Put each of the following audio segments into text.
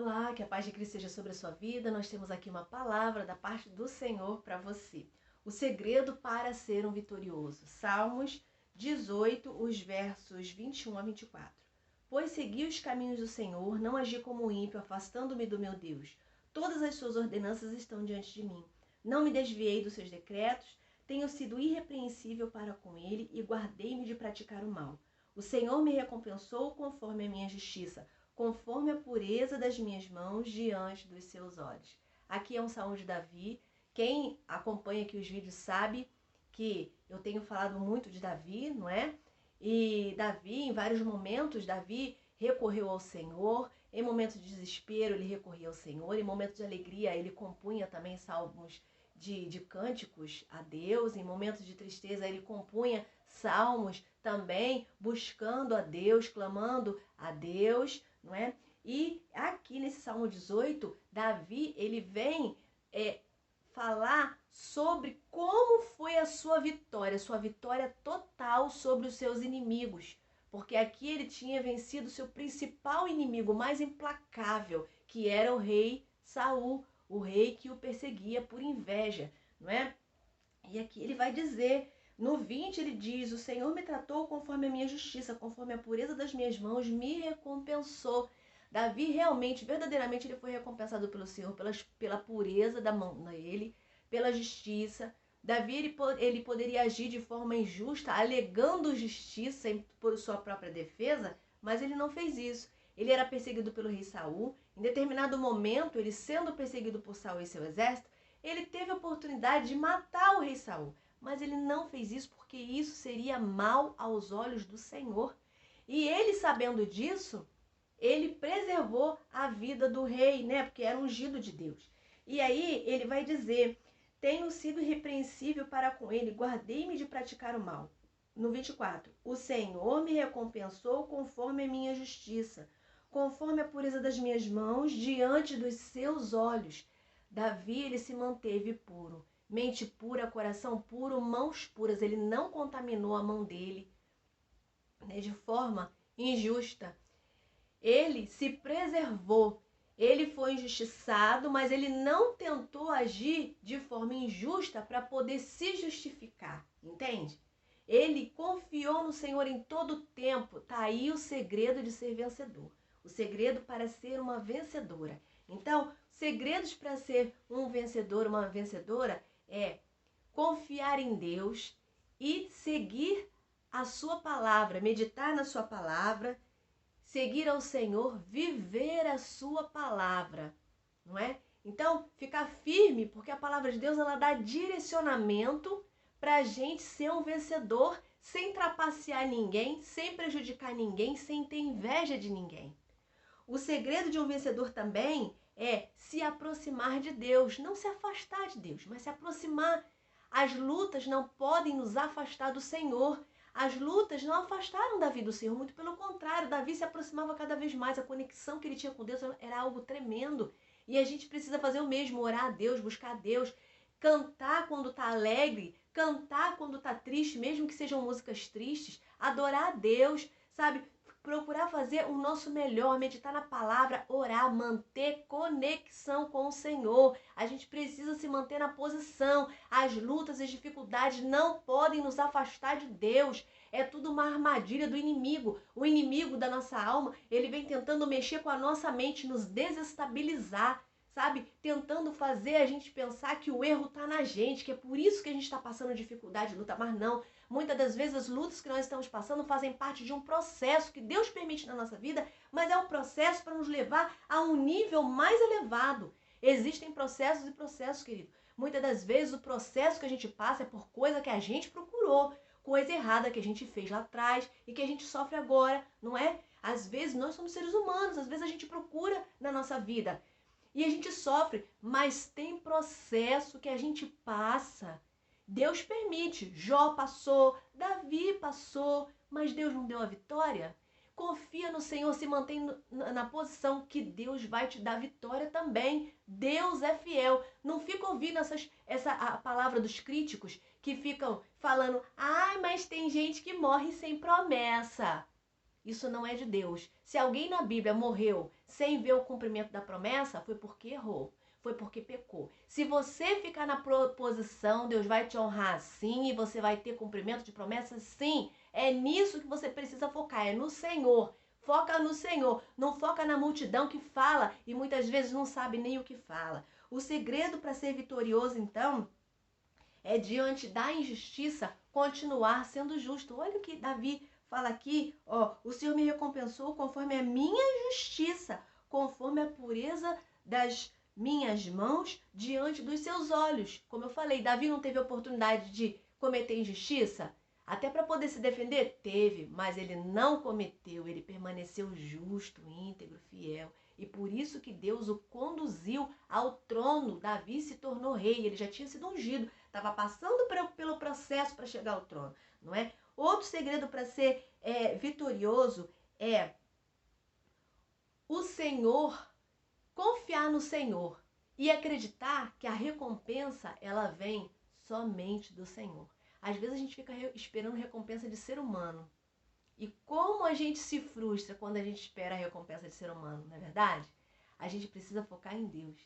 Olá, que a paz de Cristo seja sobre a sua vida. Nós temos aqui uma palavra da parte do Senhor para você. O segredo para ser um vitorioso. Salmos 18, os versos 21 a 24. Pois segui os caminhos do Senhor, não agi como ímpio, afastando-me do meu Deus. Todas as suas ordenanças estão diante de mim. Não me desviei dos seus decretos, tenho sido irrepreensível para com ele e guardei-me de praticar o mal. O Senhor me recompensou conforme a minha justiça, conforme a pureza das minhas mãos diante dos seus olhos. Aqui é um salmo de Davi. Quem acompanha aqui os vídeos sabe que eu tenho falado muito de Davi, não é? E Davi, em vários momentos, Davi recorreu ao Senhor. Em momentos de desespero, ele recorria ao Senhor. Em momentos de alegria, ele compunha também salmos de cânticos a Deus. Em momentos de tristeza, ele compunha salmos também buscando a Deus, clamando a Deus, não é? E aqui nesse Salmo 18, Davi, ele vem falar sobre como foi a sua vitória total sobre os seus inimigos. Porque aqui ele tinha vencido seu principal inimigo, mais implacável, que era o rei Saul, o rei que o perseguia por inveja, não é? E aqui ele vai dizer, no 20 ele diz, o Senhor me tratou conforme a minha justiça, conforme a pureza das minhas mãos, me recompensou. Davi realmente, verdadeiramente, ele foi recompensado pelo Senhor pela pureza da mão dele, pela justiça. Davi, ele poderia agir de forma injusta, alegando justiça por sua própria defesa, mas ele não fez isso. Ele era perseguido pelo rei Saul. Em determinado momento, ele sendo perseguido por Saul e seu exército, ele teve a oportunidade de matar o rei Saul, mas ele não fez isso porque isso seria mal aos olhos do Senhor. E ele, sabendo disso, ele preservou a vida do rei, né? Porque era ungido de Deus. E aí ele vai dizer, tenho sido irrepreensível para com ele, guardei-me de praticar o mal. No 24, o Senhor me recompensou conforme a minha justiça, conforme a pureza das minhas mãos diante dos seus olhos. Davi, ele se manteve puro, mente pura, coração puro, mãos puras. Ele não contaminou a mão dele, né, de forma injusta. Ele se preservou. Ele foi injustiçado, mas ele não tentou agir de forma injusta para poder se justificar, entende? Ele confiou no Senhor em todo o tempo. Tá aí o segredo de ser vencedor. O segredo para ser uma vencedora. Então, segredos para ser um vencedor, uma vencedora, é confiar em Deus e seguir a sua palavra, meditar na sua palavra, seguir ao Senhor, viver a sua palavra, não é? Então, ficar firme, porque a palavra de Deus, ela dá direcionamento para a gente ser um vencedor, sem trapacear ninguém, sem prejudicar ninguém, sem ter inveja de ninguém. O segredo de um vencedor também é se aproximar de Deus, não se afastar de Deus, mas se aproximar. As lutas não podem nos afastar do Senhor. As lutas não afastaram Davi do Senhor, muito pelo contrário, Davi se aproximava cada vez mais, a conexão que ele tinha com Deus era algo tremendo. E a gente precisa fazer o mesmo, orar a Deus, buscar a Deus, cantar quando está alegre, cantar quando está triste, mesmo que sejam músicas tristes, adorar a Deus, sabe? Procurar fazer o nosso melhor, meditar na palavra, orar, manter conexão com o Senhor. A gente precisa se manter na posição. As lutas e as dificuldades não podem nos afastar de Deus. É tudo uma armadilha do inimigo. O inimigo da nossa alma, ele vem tentando mexer com a nossa mente, nos desestabilizar, sabe? Tentando fazer a gente pensar que o erro está na gente, que é por isso que a gente está passando dificuldade de luta, mas não. Muitas das vezes as lutas que nós estamos passando fazem parte de um processo que Deus permite na nossa vida, mas é um processo para nos levar a um nível mais elevado. Existem processos e processos, querido. Muitas das vezes o processo que a gente passa é por coisa que a gente procurou, coisa errada que a gente fez lá atrás e que a gente sofre agora, não é? Às vezes nós somos seres humanos, às vezes a gente procura na nossa vida e a gente sofre, mas tem processo que a gente passa. Deus permite. Jó passou, Davi passou, mas Deus não deu a vitória? Confia no Senhor, se mantém na posição que Deus vai te dar vitória também. Deus é fiel. Não fica ouvindo a palavra dos críticos que ficam falando, ai, mas tem gente que morre sem promessa. Isso não é de Deus. Se alguém na Bíblia morreu sem ver o cumprimento da promessa, foi porque errou, foi porque pecou. Se você ficar na posição, Deus vai te honrar sim, e você vai ter cumprimento de promessa sim. É nisso que você precisa focar, é no Senhor. Foca no Senhor, não foca na multidão que fala e muitas vezes não sabe nem o que fala. O segredo para ser vitorioso, então, é diante da injustiça continuar sendo justo. Olha o que Davi fala aqui, ó, o Senhor me recompensou conforme a minha justiça, conforme a pureza das minhas mãos diante dos seus olhos. Como eu falei, Davi não teve oportunidade de cometer injustiça? Até para poder se defender? Teve, mas ele não cometeu, ele permaneceu justo, íntegro, fiel. E por isso que Deus o conduziu ao trono. Davi se tornou rei, ele já tinha sido ungido, estava passando pelo processo para chegar ao trono, não é? Outro segredo para ser vitorioso é o Senhor, confiar no Senhor e acreditar que a recompensa ela vem somente do Senhor. Às vezes a gente fica esperando recompensa de ser humano. E como a gente se frustra quando a gente espera a recompensa de ser humano, não é verdade? A gente precisa focar em Deus.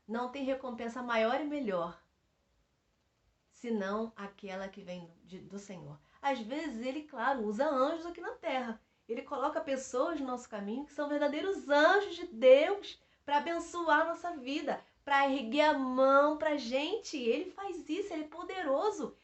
Não tem recompensa maior e melhor senão aquela que vem do Senhor. Às vezes ele, claro, usa anjos aqui na terra. Ele coloca pessoas no nosso caminho que são verdadeiros anjos de Deus para abençoar a nossa vida, para erguer a mão para a gente. Ele faz isso, ele é poderoso.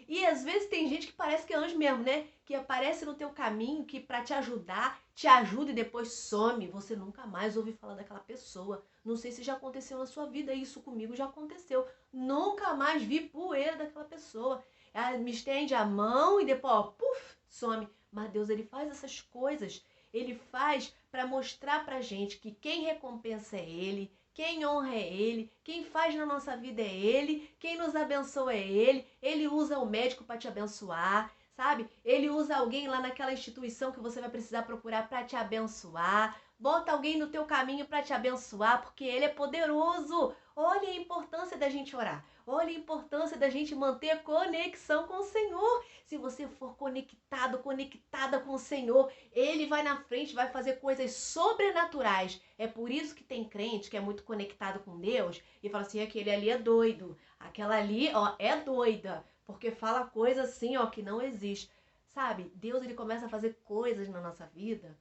E às vezes tem gente que parece que é anjo mesmo, né? Que aparece no teu caminho, que para te ajudar, te ajuda e depois some. Você nunca mais ouve falar daquela pessoa. Não sei se já aconteceu na sua vida, isso comigo já aconteceu. Nunca mais vi poeira daquela pessoa. Ela me estende a mão e depois, ó, puf, some. Mas Deus, ele faz essas coisas. Ele faz para mostrar pra gente que quem recompensa é Ele, quem honra é Ele, quem faz na nossa vida é Ele, quem nos abençoa é Ele. Ele usa o médico para te abençoar, sabe? Ele usa alguém lá naquela instituição que você vai precisar procurar para te abençoar. Bota alguém no teu caminho para te abençoar, porque Ele é poderoso. Olha a importância da gente orar. Olha a importância da gente manter conexão com o Senhor. Se você for conectado, conectada com o Senhor, Ele vai na frente, vai fazer coisas sobrenaturais. É por isso que tem crente que é muito conectado com Deus e fala assim, aquele ali é doido, aquela ali, ó, é doida, porque fala coisa assim, ó, que não existe. Sabe, Deus, ele começa a fazer coisas na nossa vida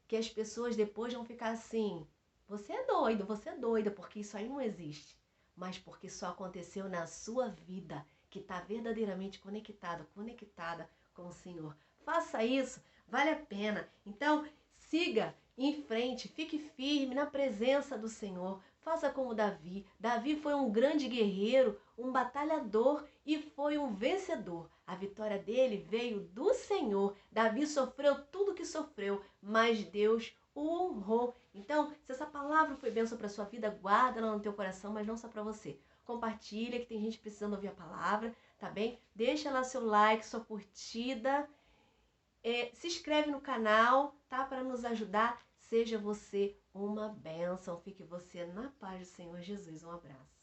que as pessoas depois vão ficar assim, você é doido, você é doida, porque isso aí não existe. Mas porque só aconteceu na sua vida, que está verdadeiramente conectada com o Senhor. Faça isso, vale a pena. Então, siga em frente, fique firme na presença do Senhor. Faça como Davi. Davi foi um grande guerreiro, um batalhador e foi um vencedor. A vitória dele veio do Senhor. Davi sofreu tudo que sofreu, mas Deus o honrou. Então, se essa palavra foi bênção para sua vida, guarda ela no teu coração, mas não só para você. Compartilha, que tem gente precisando ouvir a palavra, tá bem? Deixa lá seu like, sua curtida. Se inscreve no canal, tá? Para nos ajudar. Seja você uma bênção. Fique você na paz do Senhor Jesus. Um abraço.